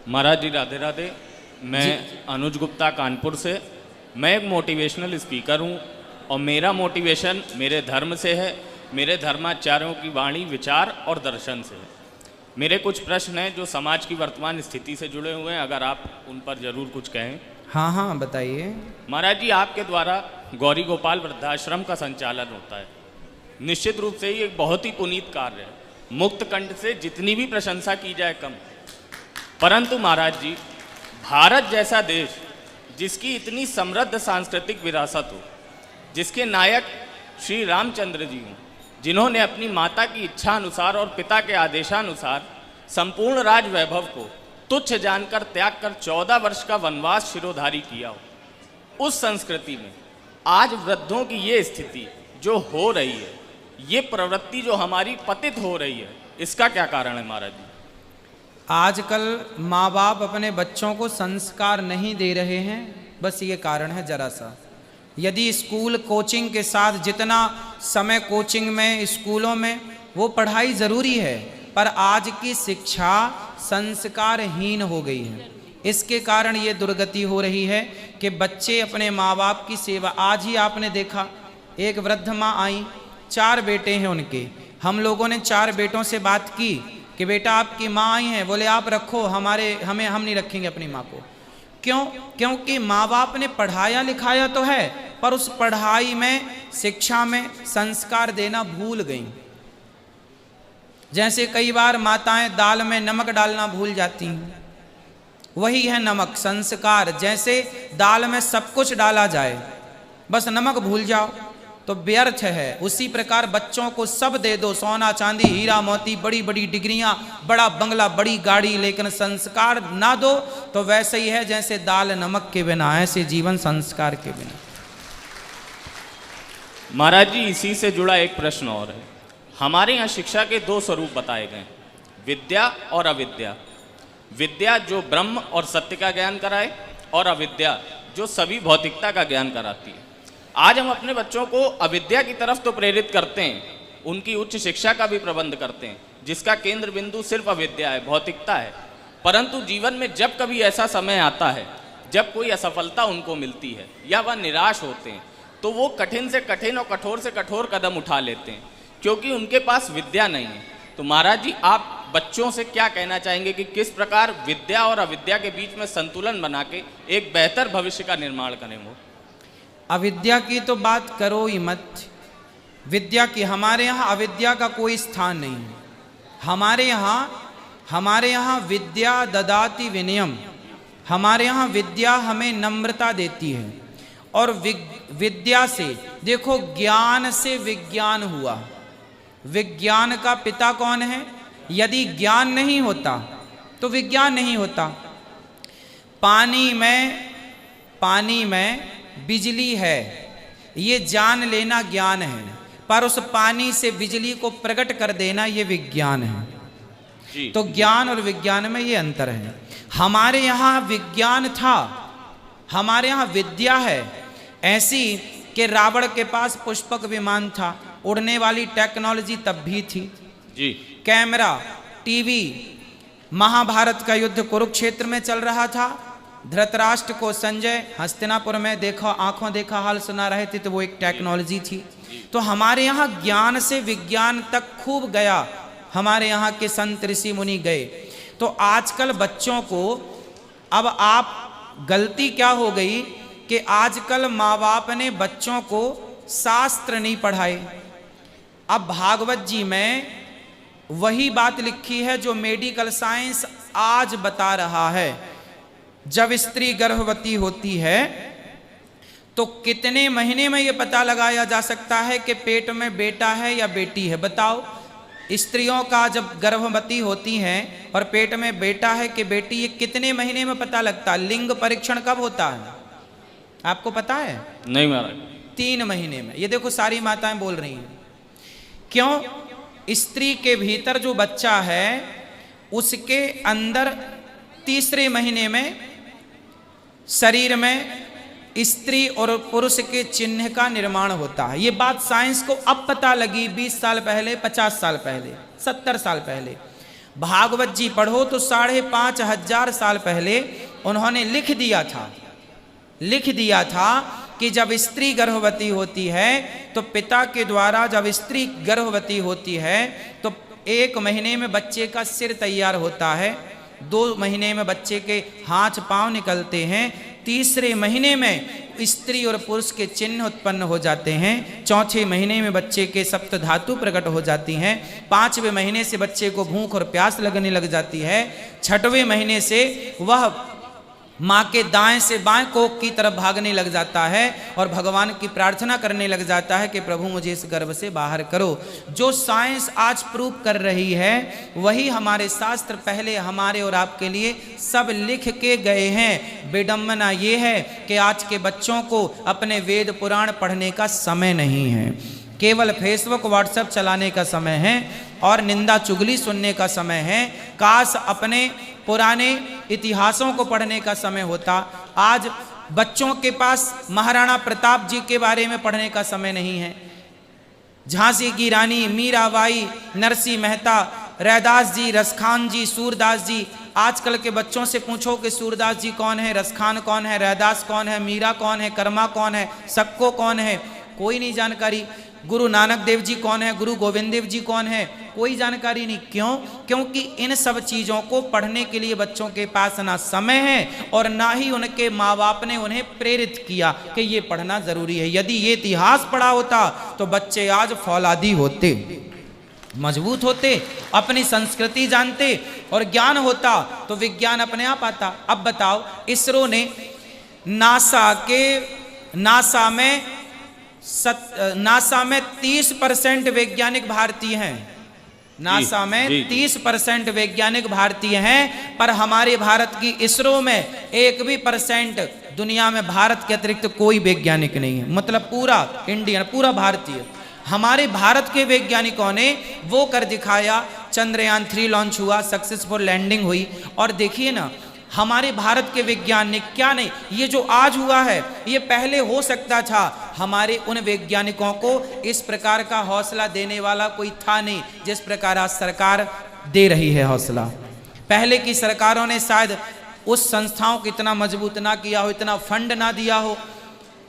महाराज जी राधे राधे। मैं अनुज गुप्ता कानपुर से। मैं एक मोटिवेशनल स्पीकर हूँ और मेरा मोटिवेशन मेरे धर्म से है, मेरे धर्माचार्यों की वाणी, विचार और दर्शन से है। मेरे कुछ प्रश्न हैं जो समाज की वर्तमान स्थिति से जुड़े हुए हैं, अगर आप उन पर जरूर कुछ कहें। हाँ हाँ बताइए। महाराज जी, आपके द्वारा गौरी गोपाल वृद्धाश्रम का संचालन होता है। निश्चित रूप से ही एक बहुत ही पुनीत कार्य है। मुक्त कंठ से जितनी भी प्रशंसा की जाए कम। परंतु महाराज जी, भारत जैसा देश जिसकी इतनी समृद्ध सांस्कृतिक विरासत हो, जिसके नायक श्री रामचंद्र जी हों, जिन्होंने अपनी माता की इच्छा अनुसार और पिता के आदेशानुसार संपूर्ण राज वैभव को तुच्छ जानकर त्याग कर 14 वर्ष का वनवास शिरोधारी किया हो, उस संस्कृति में आज वृद्धों की ये स्थिति जो हो रही है, ये प्रवृत्ति जो हमारी पतित हो रही है, इसका क्या कारण है महाराज जी? आजकल माँ बाप अपने बच्चों को संस्कार नहीं दे रहे हैं, बस ये कारण है जरा सा। यदि स्कूल कोचिंग के साथ जितना समय कोचिंग में, स्कूलों में, वो पढ़ाई ज़रूरी है, पर आज की शिक्षा संस्कारहीन हो गई है। इसके कारण ये दुर्गति हो रही है कि बच्चे अपने माँ बाप की सेवा। आज ही आपने देखा, एक वृद्ध माँ आई, 4 बेटे हैं उनके। हम लोगों ने 4 बेटों से बात की कि बेटा आपकी माँ आई हैं, बोले आप रखो, हम नहीं रखेंगे अपनी माँ को। क्यों? क्योंकि माँ बाप ने पढ़ाया लिखाया तो है, पर उस पढ़ाई में, शिक्षा में संस्कार देना भूल गई। जैसे कई बार माताएं दाल में नमक डालना भूल जाती हैं, वही है नमक, संस्कार। जैसे दाल में सब कुछ डाला जाए, बस नमक भूल जाओ तो व्यर्थ है। उसी प्रकार बच्चों को सब दे दो, सोना चांदी हीरा मोती, बड़ी बड़ी डिग्रियां, बड़ा बंगला, बड़ी गाड़ी, लेकिन संस्कार ना दो तो वैसे ही है जैसे दाल नमक के बिना, ऐसे जीवन संस्कार के बिना। महाराज जी, इसी से जुड़ा एक प्रश्न और है। हमारे यहाँ शिक्षा के 2 स्वरूप बताए गए, विद्या और अविद्या। विद्या जो ब्रह्म और सत्य का ज्ञान कराए, और अविद्या जो सभी भौतिकता का ज्ञान कराती है। आज हम अपने बच्चों को अविद्या की तरफ तो प्रेरित करते हैं, उनकी उच्च शिक्षा का भी प्रबंध करते हैं, जिसका केंद्र बिंदु सिर्फ अविद्या है, भौतिकता है। परंतु जीवन में जब कभी ऐसा समय आता है जब कोई असफलता उनको मिलती है या वह निराश होते हैं, तो वो कठिन से कठिन और कठोर से कठोर कदम उठा लेते हैं, क्योंकि उनके पास विद्या नहीं है। तो महाराज जी, आप बच्चों से क्या कहना चाहेंगे कि किस प्रकार विद्या और अविद्या के बीच में संतुलन बना के एक बेहतर भविष्य का निर्माण करें? वो अविद्या की तो बात करो ही मत, विद्या की। हमारे यहाँ अविद्या का कोई स्थान नहीं है। हमारे यहाँ विद्या ददाति विनयम। हमारे यहाँ विद्या हमें नम्रता देती है। और विद्या से देखो, ज्ञान से विज्ञान हुआ। विज्ञान का पिता कौन है? यदि ज्ञान नहीं होता तो विज्ञान नहीं होता। पानी में बिजली है, ये जान लेना ज्ञान है, पर उस पानी से बिजली को प्रकट कर देना ये विज्ञान है जी। तो ज्ञान और विज्ञान में ये अंतर है। हमारे यहाँ विज्ञान था, हमारे यहाँ विद्या है। ऐसी कि रावण के पास पुष्पक विमान था, उड़ने वाली टेक्नोलॉजी तब भी थी जी। कैमरा, टीवी, महाभारत का युद्ध कुरुक्षेत्र में चल रहा था। धृतराष्ट्र को संजय हस्तिनापुर में देखा, आंखों देखा हाल सुना रहे थे, तो वो एक टेक्नोलॉजी थी। तो हमारे यहाँ ज्ञान से विज्ञान तक खूब गया, हमारे यहाँ के संत ऋषि मुनि गए। तो आजकल बच्चों को, अब आप गलती क्या हो गई कि आजकल माँ बाप ने बच्चों को शास्त्र नहीं पढ़ाए। अब भागवत जी में वही बात लिखी है जो मेडिकल साइंस आज बता रहा है। जब स्त्री गर्भवती होती है तो कितने महीने में यह पता लगाया जा सकता है कि पेट में बेटा है या बेटी है? बताओ, स्त्रियों का जब गर्भवती होती हैं और पेट में बेटा है कि बेटी, ये कितने महीने में पता लगता है? लिंग परीक्षण कब होता है, आपको पता है? नहीं महाराज। 3 महीने में। ये देखो सारी माताएं बोल रही हैं। क्यों? स्त्री के भीतर जो बच्चा है उसके अंदर 3रे महीने में शरीर में स्त्री और पुरुष के चिन्ह का निर्माण होता है। ये बात साइंस को अब पता लगी, 20 साल पहले, 50 साल पहले, 70 साल पहले। भागवत जी पढ़ो तो 5,500 साल पहले उन्होंने लिख दिया था कि जब स्त्री गर्भवती होती है तो पिता के द्वारा, जब स्त्री गर्भवती होती है तो 1 महीने में बच्चे का सिर तैयार होता है, 2 महीने में बच्चे के हाथ पांव निकलते हैं, तीसरे महीने में स्त्री और पुरुष के चिन्ह उत्पन्न हो जाते हैं, चौथे महीने में बच्चे के सप्त धातु प्रकट हो जाती हैं, 5वें महीने से बच्चे को भूख और प्यास लगने लग जाती है, 6वें महीने से वह माँ के दाएं से बाएं कोख की तरफ भागने लग जाता है और भगवान की प्रार्थना करने लग जाता है कि प्रभु मुझे इस गर्भ से बाहर करो। जो साइंस आज प्रूव कर रही है वही हमारे शास्त्र पहले हमारे और आपके लिए सब लिख के गए हैं। विडंबना ये है कि आज के बच्चों को अपने वेद पुराण पढ़ने का समय नहीं है, केवल फेसबुक व्हाट्सएप चलाने का समय है और निंदा चुगली सुनने का समय है। काश अपने पुराने इतिहासों को पढ़ने का समय होता। आज बच्चों के पास महाराणा प्रताप जी के बारे में पढ़ने का समय नहीं है। झांसी की रानी मीराबाई, नरसिंह मेहता, रैदास जी, रसखान जी, सूरदास जी। आजकल के बच्चों से पूछो कि सूरदास जी कौन है, रसखान कौन है, रैदास कौन है, मीरा कौन है, कर्मा कौन है, सक्को कौन है, कोई नहीं जानकारी। गुरु नानक देव जी कौन है, गुरु गोविंद देव जी कौन है, कोई जानकारी नहीं। क्यों? क्योंकि इन सब चीज़ों को पढ़ने के लिए बच्चों के पास ना समय है और ना ही उनके माँ बाप ने उन्हें प्रेरित किया कि ये पढ़ना ज़रूरी है। यदि ये इतिहास पढ़ा होता तो बच्चे आज फौलादी होते, मजबूत होते, अपनी संस्कृति जानते और ज्ञान होता तो विज्ञान अपने आप आता। अब बताओ, इसरो ने नासा में 30% वैज्ञानिक भारतीय हैं। नासा में 30% वैज्ञानिक भारतीय हैं, पर हमारे भारत की इसरो में 1 भी % दुनिया में भारत के अतिरिक्त कोई वैज्ञानिक नहीं है। मतलब पूरा इंडियन, पूरा भारतीय। हमारे भारत के वैज्ञानिकों ने वो कर दिखाया। चंद्रयान 3 लॉन्च हुआ, सक्सेसफुल लैंडिंग हुई। और देखिए ना, हमारे भारत के वैज्ञानिक क्या नहीं, ये जो आज हुआ है ये पहले हो सकता था। हमारे उन वैज्ञानिकों को इस प्रकार का हौसला देने वाला कोई था नहीं जिस प्रकार आज सरकार दे रही है हौसला। पहले की सरकारों ने शायद उस संस्थाओं को इतना मजबूत ना किया हो, इतना फंड ना दिया हो,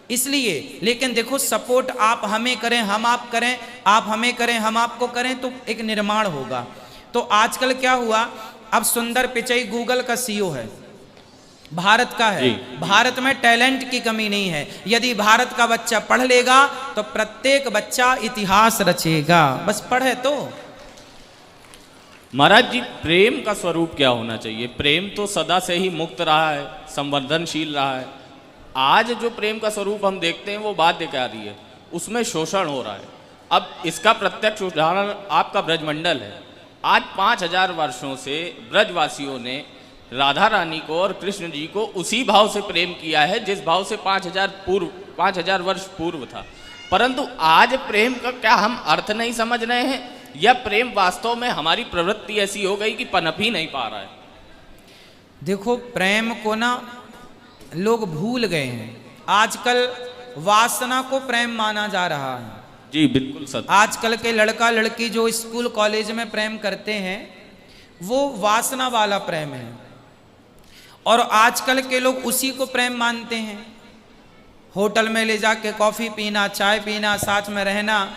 इसलिए। लेकिन देखो, सपोर्ट आप हमें करें, हम आप करें, आप हमें करें, हम आपको करें तो एक निर्माण होगा। तो आजकल क्या हुआ, अब सुंदर पिचई गूगल का सीईओ है, भारत का है। भारत में टैलेंट की कमी नहीं है। यदि भारत का बच्चा पढ़ लेगा तो प्रत्येक बच्चा इतिहास रचेगा, बस पढ़े तो। महाराज जी, प्रेम का स्वरूप क्या होना चाहिए? प्रेम तो सदा से ही मुक्त रहा है, संवर्धनशील रहा है। आज जो प्रेम का स्वरूप हम देखते हैं वो बाध्यकारी है, उसमें शोषण हो रहा है। अब इसका प्रत्यक्ष उदाहरण आपका ब्रजमंडल है। आज 5000 वर्षों से ब्रजवासियों ने राधा रानी को और कृष्ण जी को उसी भाव से प्रेम किया है जिस भाव से 5000 वर्ष पूर्व था। परंतु आज प्रेम का क्या हम अर्थ नहीं समझ रहे हैं, या प्रेम वास्तव में हमारी प्रवृत्ति ऐसी हो गई कि पनप ही नहीं पा रहा है? देखो, प्रेम को ना लोग भूल गए हैं। आजकल वासना को प्रेम माना जा रहा है। जी बिल्कुल सत्य। आजकल के लड़का लड़की जो स्कूल कॉलेज में प्रेम करते हैं वो वासना वाला प्रेम है, और आजकल के लोग उसी को प्रेम मानते हैं। होटल में ले जाके कॉफ़ी पीना, चाय पीना, साथ में रहना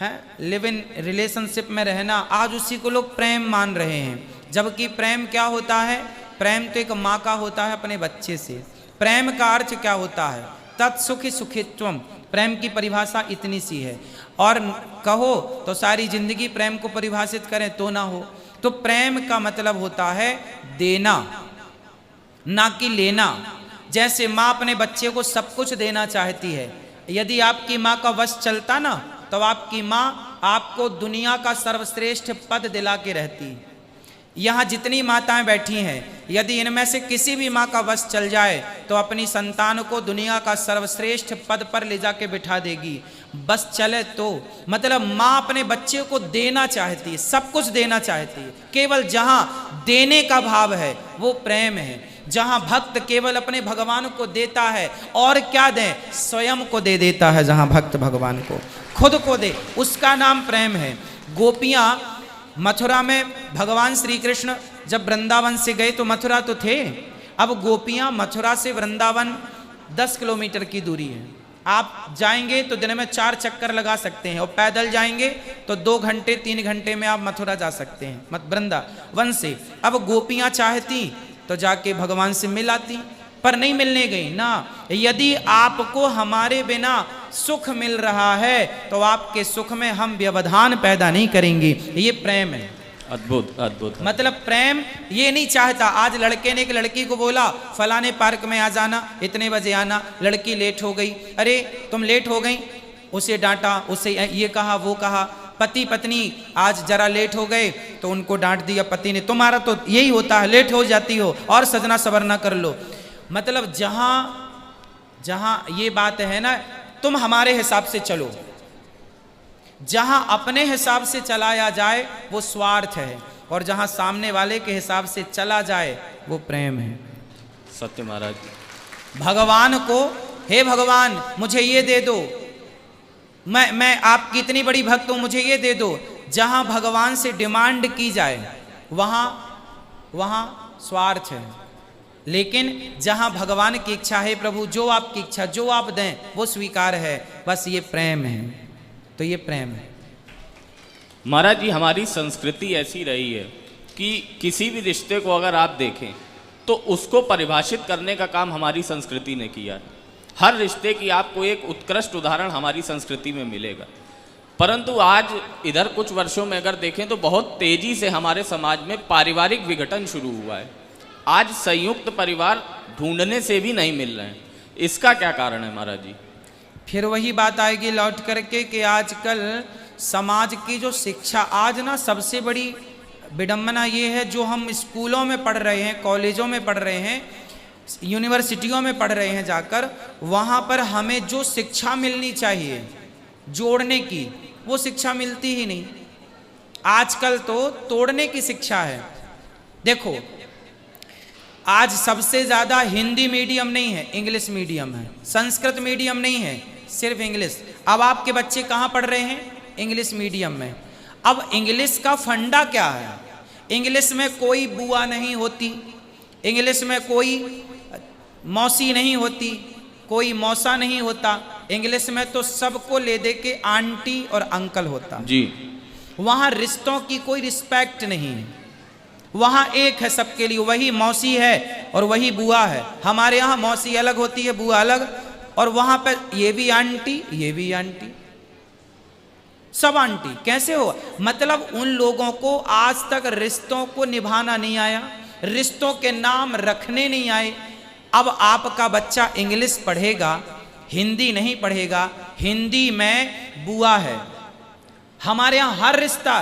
है, लिव इन रिलेशनशिप में रहना, आज उसी को लोग प्रेम मान रहे हैं। जबकि प्रेम क्या होता है? प्रेम तो एक माँ का होता है अपने बच्चे से। प्रेम का अर्थ क्या होता है? तत्सुखी सुखित्वम। प्रेम की परिभाषा इतनी सी है, और कहो तो सारी जिंदगी प्रेम को परिभाषित करें तो ना हो। तो प्रेम का मतलब होता है देना, ना कि लेना। जैसे माँ अपने बच्चे को सब कुछ देना चाहती है, यदि आपकी माँ का वश चलता ना तो आपकी माँ आपको दुनिया का सर्वश्रेष्ठ पद दिला के रहती। यहाँ जितनी माताएं बैठी हैं, यदि इनमें से किसी भी माँ का वश चल जाए तो अपनी संतान को दुनिया का सर्वश्रेष्ठ पद पर ले जाके बिठा देगी। बस चले तो मतलब माँ अपने बच्चे को देना चाहती है, सब कुछ देना चाहती है। केवल जहाँ देने का भाव है वो प्रेम है। जहाँ भक्त केवल अपने भगवान को देता है, और क्या दें, स्वयं को दे देता है। जहाँ भक्त भगवान को खुद को दे, उसका नाम प्रेम है। गोपियाँ मथुरा में भगवान श्री कृष्ण जब वृंदावन से गए तो मथुरा तो थे, अब गोपियां मथुरा से वृंदावन 10 किलोमीटर की दूरी है। आप जाएंगे तो दिन में 4 चक्कर लगा सकते हैं और पैदल जाएंगे तो 2 घंटे 3 घंटे में आप मथुरा जा सकते हैं वृंदावन से। अब गोपियां चाहती तो जाके भगवान से मिल आती, पर नहीं मिलने गई ना। यदि आपको हमारे बिना सुख मिल रहा है तो आपके सुख में हम व्यवधान पैदा नहीं करेंगे। ये प्रेम है। अद्भुत अद्भुत। मतलब प्रेम ये नहीं चाहता। आज लड़के ने एक लड़की को बोला फलाने पार्क में आ जाना, इतने बजे आना, लड़की लेट हो गई, अरे तुम लेट हो गई, उसे डांटा, उसे ये कहा वो कहा। पति पत्नी आज जरा लेट हो गए तो उनको डांट दिया पति ने, तुम्हारा तो यही होता है, लेट हो जाती हो और सजना सवरना कर लो। मतलब जहां ये बात है ना, तुम हमारे हिसाब से चलो, जहां अपने हिसाब से चलाया जाए वो स्वार्थ है, और जहां सामने वाले के हिसाब से चला जाए वो प्रेम है। सत्य महाराज। भगवान को, हे भगवान मुझे ये दे दो, मैं आपकी इतनी बड़ी भक्त हूं, मुझे ये दे दो। जहां भगवान से डिमांड की जाए वहां स्वार्थ है। लेकिन जहां भगवान की इच्छा है, प्रभु जो आपकी इच्छा, जो आप दें वो स्वीकार है, बस ये प्रेम है। तो ये प्रेम है। महाराज जी, हमारी संस्कृति ऐसी रही है कि किसी भी रिश्ते को अगर आप देखें तो उसको परिभाषित करने का काम हमारी संस्कृति ने किया है। हर रिश्ते की आपको एक उत्कृष्ट उदाहरण हमारी संस्कृति में मिलेगा। परंतु आज इधर कुछ वर्षों में अगर देखें तो बहुत तेजी से हमारे समाज में पारिवारिक विघटन शुरू हुआ है। आज संयुक्त परिवार ढूंढने से भी नहीं मिल रहे हैं। इसका क्या कारण है महाराज जी? फिर वही बात आएगी लौट करके कि आजकल समाज की जो शिक्षा, आज ना सबसे बड़ी विडंबना ये है, जो हम स्कूलों में पढ़ रहे हैं, कॉलेजों में पढ़ रहे हैं, यूनिवर्सिटियों में पढ़ रहे हैं जाकर, वहाँ पर हमें जो शिक्षा मिलनी चाहिए जोड़ने की, वो शिक्षा मिलती ही नहीं। आजकल तो तोड़ने की शिक्षा है। देखो आज सबसे ज़्यादा हिंदी मीडियम नहीं है, इंग्लिश मीडियम है। संस्कृत मीडियम नहीं है, सिर्फ इंग्लिश। अब आपके बच्चे कहाँ पढ़ रहे हैं? इंग्लिश मीडियम में। अब इंग्लिश का फंडा क्या है? इंग्लिश में कोई बुआ नहीं होती, इंग्लिश में कोई मौसी नहीं होती, कोई मौसा नहीं होता। इंग्लिश में तो सबको ले दे के आंटी और अंकल होता जी। वहाँ रिश्तों की कोई रिस्पेक्ट नहीं है। वहाँ एक है सबके लिए, वही मौसी है और वही बुआ है। हमारे यहाँ मौसी अलग होती है, बुआ अलग, और वहाँ पर ये भी आंटी, ये भी आंटी, सब आंटी। कैसे हो? मतलब उन लोगों को आज तक रिश्तों को निभाना नहीं आया, रिश्तों के नाम रखने नहीं आए। अब आपका बच्चा इंग्लिश पढ़ेगा, हिंदी नहीं पढ़ेगा। हिंदी में बुआ है, हमारे यहाँ हर रिश्ता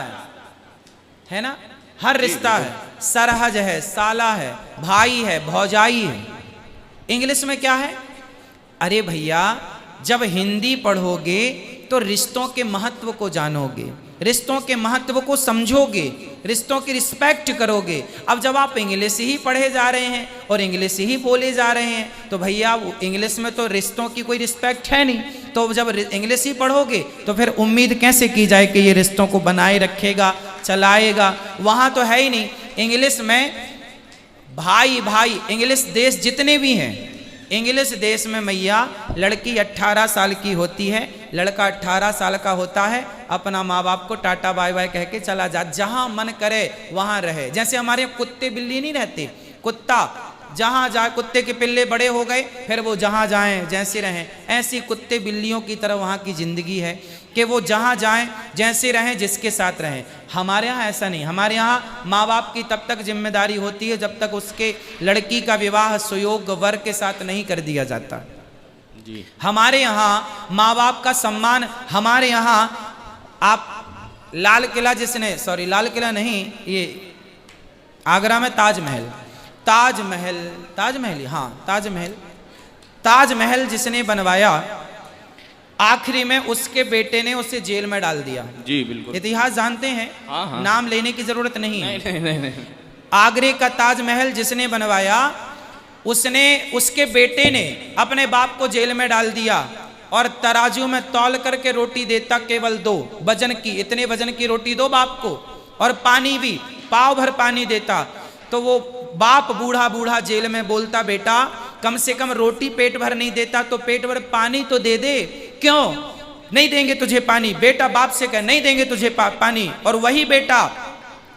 है ना, हर रिश्ता है, सरहज है, साला है, भाई है, भौजाई है। इंग्लिश में क्या है? अरे भैया, जब हिंदी पढ़ोगे तो रिश्तों के महत्व को जानोगे, रिश्तों के महत्व को समझोगे, रिश्तों की रिस्पेक्ट करोगे। अब जब आप इंग्लिश ही पढ़े जा रहे हैं और इंग्लिश ही बोले जा रहे हैं तो भैया इंग्लिश में तो रिश्तों की कोई रिस्पेक्ट है नहीं। तो जब इंग्लिश ही पढ़ोगे तो फिर उम्मीद कैसे की जाए कि ये रिश्तों को बनाए रखेगा, चलाएगा? वहाँ तो है ही नहीं। इंग्लिश में भाई भाई, इंग्लिश देश जितने भी हैं, इंग्लिश देश में मैया लड़की 18 साल की होती है, लड़का 18 साल का होता है, अपना माँ बाप को टाटा बाय बाय कह के चला जा, जहाँ मन करे वहाँ रहे। जैसे हमारे यहाँ कुत्ते बिल्ली नहीं रहते, कुत्ता जहाँ जाए, कुत्ते के पिल्ले बड़े हो गए फिर वो जहाँ जाएं जैसे रहें, ऐसी कुत्ते बिल्लियों की तरह वहाँ की ज़िंदगी है कि वो जहाँ जाएं जैसे रहें, जिसके साथ रहें। हमारे यहाँ ऐसा नहीं। हमारे यहाँ माँ बाप की तब तक जिम्मेदारी होती है जब तक उसके लड़की का विवाह सुयोग्य वर के साथ नहीं कर दिया जाता जी। हमारे यहाँ माँ बाप का सम्मान, हमारे यहाँ आप लाल किला जिसने, सॉरी लाल किला नहीं, ये आगरा में ताजमहल, ताजमहल, हाँ ताजमहल जिसने बनवाया, आखिरी में उसके बेटे ने उसे जेल में डाल दिया। जी बिल्कुल, इतिहास जानते हैं। हाँ। नाम लेने की जरूरत नहीं है। नहीं। आगरे का ताजमहल जिसने बनवाया, उसने, उसके बेटे ने अपने बाप को जेल में डाल दिया और तराजू में तौल करके रोटी देता केवल 2 वजन की, इतने वजन की रोटी दो बाप को, और पानी भी पाव भर पानी देता, तो वो बाप बूढ़ा बूढ़ा जेल में बोलता, बेटा कम से कम रोटी पेट भर नहीं देता तो पेट भर पानी तो दे दे। क्यों नहीं देंगे तुझे पानी? बेटा बाप से कहे नहीं देंगे तुझे पानी। और वही बेटा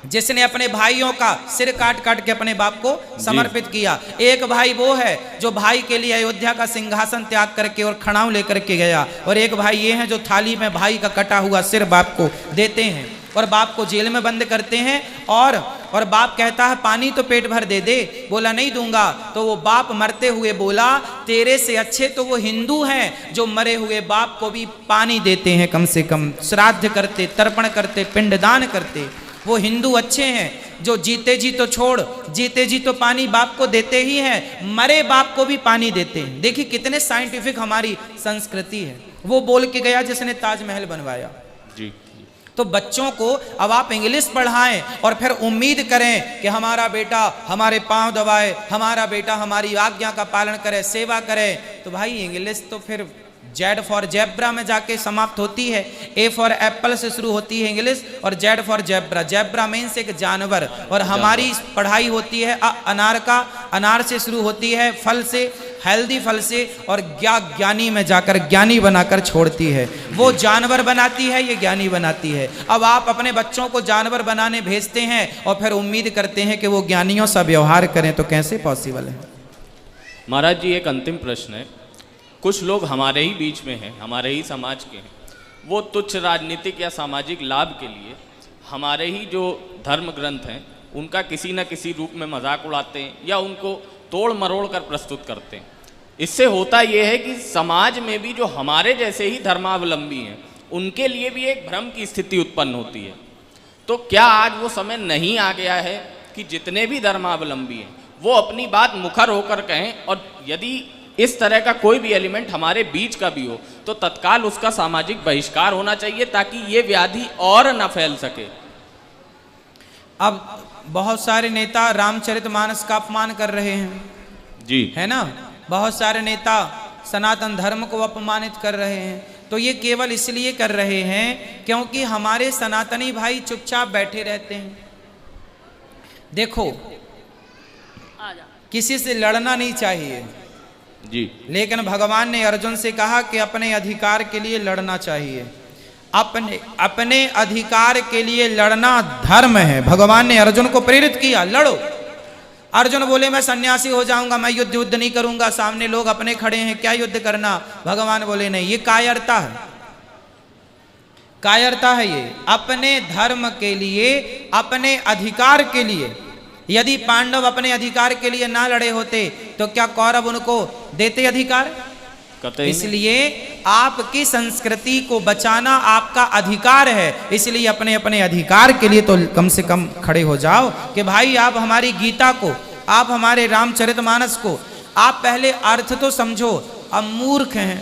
जिसने अपने भाइयों का सिर काट काट के अपने बाप को समर्पित किया। एक भाई वो है जो भाई के लिए अयोध्या का सिंहासन त्याग करके और खड़ाऊ लेकर के गया, और एक भाई ये है जो थाली में भाई का कटा हुआ सिर बाप को देते हैं और बाप को जेल में बंद करते हैं। और बाप कहता है पानी तो पेट भर दे दे, बोला नहीं दूंगा। तो वो बाप मरते हुए बोला, तेरे से अच्छे तो वो हिंदू हैं जो मरे हुए बाप को भी पानी देते हैं, कम से कम श्राद्ध करते, तर्पण करते, पिंडदान करते। वो हिंदू अच्छे हैं जो जीते जी तो छोड़, जीते जी तो पानी बाप को देते ही हैं, मरे बाप को भी पानी देते हैं। देखिए कितने साइंटिफिक हमारी संस्कृति है। वो बोल के गया जिसने ताजमहल बनवाया। जी। तो बच्चों को अब आप इंग्लिश पढ़ाएं और फिर उम्मीद करें कि हमारा बेटा हमारे पांव दबाए, हमारा बेटा हमारी आज्ञा का पालन करे, सेवा करे। तो भाई इंग्लिश तो फिर जेड फॉर जेब्रा में जाके समाप्त होती है। ए फॉर एप्पल से शुरू होती है इंग्लिश और Z for zebra. Zebra means एक जानवर, और हमारी पढ़ाई होती है अनार का, अनार से शुरू होती है, फल से, हेल्दी फल से, और ज्ञानी में जाकर ज्ञानी बनाकर छोड़ती है। वो जानवर बनाती है, ये ज्ञानी बनाती है। अब आप अपने बच्चों को जानवर बनाने भेजते हैं और फिर उम्मीद करते हैं कि वो ज्ञानियों सा व्यवहार करें, तो कैसे पॉसिबल है? महाराज जी एक अंतिम प्रश्न है। कुछ लोग हमारे ही बीच में हैं, हमारे ही समाज के हैं, वो तुच्छ राजनीतिक या सामाजिक लाभ के लिए हमारे ही जो धर्म ग्रंथ हैं उनका किसी न किसी रूप में मजाक उड़ाते हैं या उनको तोड़ मरोड़ कर प्रस्तुत करते हैं। इससे होता यह है कि समाज में भी जो हमारे जैसे ही धर्मावलंबी हैं उनके लिए भी एक भ्रम की स्थिति उत्पन्न होती है। तो क्या आज वो समय नहीं आ गया है कि जितने भी धर्मावलंबी हैं वो अपनी बात मुखर होकर कहें, और यदि इस तरह का कोई भी एलिमेंट हमारे बीच का भी हो तो तत्काल उसका सामाजिक बहिष्कार होना चाहिए ताकि ये व्याधि और न फैल सके। अब बहुत सारे नेता रामचरितमानस का अपमान कर रहे हैं जी, है ना। बहुत सारे नेता सनातन धर्म को अपमानित कर रहे हैं। तो ये केवल इसलिए कर रहे हैं क्योंकि हमारे सनातनी भाई चुपचाप बैठे रहते हैं। देखो किसी से लड़ना नहीं चाहिए जी, लेकिन भगवान ने अर्जुन से कहा कि अपने अधिकार के लिए लड़ना चाहिए। अपने अधिकार के लिए लड़ना धर्म है। भगवान ने अर्जुन को प्रेरित किया, लड़ो। अर्जुन बोले मैं सन्यासी हो जाऊंगा, मैं युद्ध नहीं करूंगा, सामने लोग अपने खड़े हैं, क्या युद्ध करना। भगवान बोले नहीं, ये कायरता है, कायरता है ये। अपने धर्म के लिए, अपने अधिकार के लिए, यदि पांडव अपने अधिकार के लिए ना लड़े होते तो क्या कौरव उनको देते अधिकार? इसलिए आपकी संस्कृति को बचाना आपका अधिकार है। इसलिए अपने अपने अधिकार के लिए तो कम से कम खड़े हो जाओ कि भाई आप हमारी गीता को, आप हमारे रामचरितमानस को, आप पहले अर्थ तो समझो। अब मूर्ख हैं,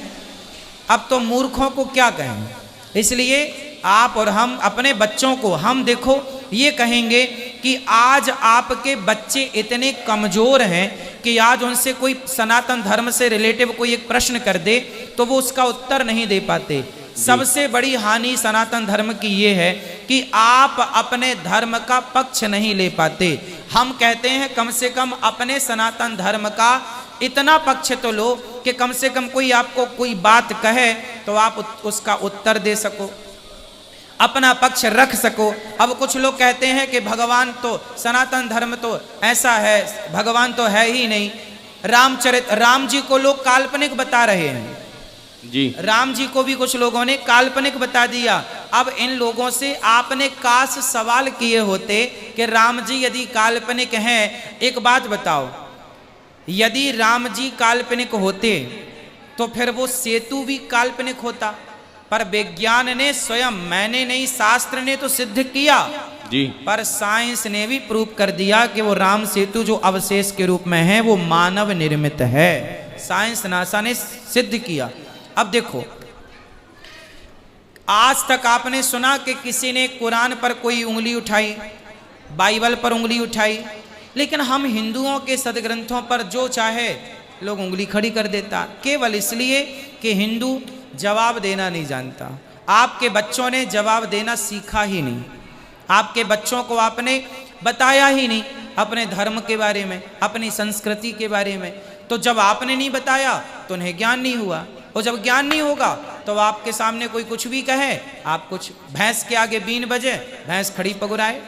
अब तो मूर्खों को क्या कहें। इसलिए आप और हम अपने बच्चों को, हम देखो ये कहेंगे कि आज आपके बच्चे इतने कमजोर हैं कि आज उनसे कोई सनातन धर्म से रिलेटिव कोई एक प्रश्न कर दे तो वो उसका उत्तर नहीं दे पाते। सबसे बड़ी हानि सनातन धर्म की ये है कि आप अपने धर्म का पक्ष नहीं ले पाते। हम कहते हैं कम से कम अपने सनातन धर्म का इतना पक्ष तो लो कि कम से कम कोई आपको कोई बात कहे तो आप उसका उत्तर दे सको, अपना पक्ष रख सको। अब कुछ लोग कहते हैं कि भगवान तो, सनातन धर्म तो ऐसा है, भगवान तो है ही नहीं। राम जी को लोग काल्पनिक बता रहे हैं जी, राम जी को भी कुछ लोगों ने काल्पनिक बता दिया। अब इन लोगों से आपने काश सवाल किए होते कि राम जी यदि काल्पनिक हैं, एक बात बताओ, यदि राम जी काल्पनिक होते तो फिर वो सेतु भी काल्पनिक होता। पर विज्ञान ने स्वयं, मैंने नहीं, शास्त्र ने तो सिद्ध किया जी, पर साइंस ने भी प्रूव कर दिया कि वो राम सेतु जो अवशेष के रूप में है वो मानव निर्मित है। साइंस, नासा ने सिद्ध किया। अब देखो, आज तक आपने सुना कि किसी ने कुरान पर कोई उंगली उठाई, बाइबल पर उंगली उठाई, लेकिन हम हिंदुओं के सदग्रंथों पर जो चाहे लोग उंगली खड़ी कर देता, केवल इसलिए कि हिंदू जवाब देना नहीं जानता। आपके बच्चों ने जवाब देना सीखा ही नहीं। आपके बच्चों को आपने बताया ही नहीं अपने धर्म के बारे में, अपनी संस्कृति के बारे में। तो जब आपने नहीं बताया तो उन्हें ज्ञान नहीं हुआ, और जब ज्ञान नहीं होगा तो आपके सामने कोई कुछ भी कहे, आप कुछ भैंस के आगे बीन बजे, भैंस खड़ी पगुराए।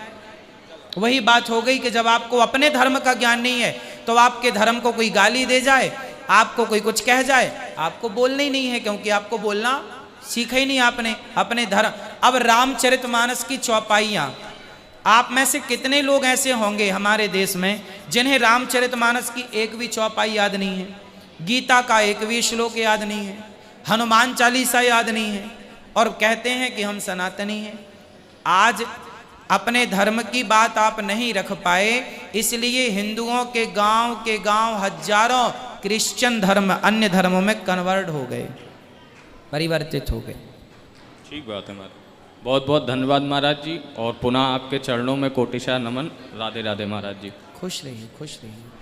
वही बात हो गई कि जब आपको अपने धर्म का ज्ञान नहीं है तो आपके धर्म को कोई गाली दे जाए, आपको कोई कुछ कह जाए, आपको बोलना ही नहीं है, क्योंकि आपको बोलना सीखा ही नहीं आपने अपने धर्म। अब रामचरितमानस की चौपाइयाँ, आप में से कितने लोग ऐसे होंगे हमारे देश में जिन्हें रामचरितमानस की एक भी चौपाई याद नहीं है, गीता का एक भी श्लोक याद नहीं है, हनुमान चालीसा याद नहीं है, और कहते हैं कि हम सनातनी हैं। आज अपने धर्म की बात आप नहीं रख पाए, इसलिए हिंदुओं के गांव हजारों क्रिश्चियन धर्म अन्य धर्मों में कन्वर्ट हो गए, परिवर्तित हो गए। ठीक बात है महाराज, बहुत बहुत धन्यवाद महाराज जी, और पुनः आपके चरणों में कोटिशा नमन। राधे राधे महाराज जी। खुश रहिए, खुश रहिए।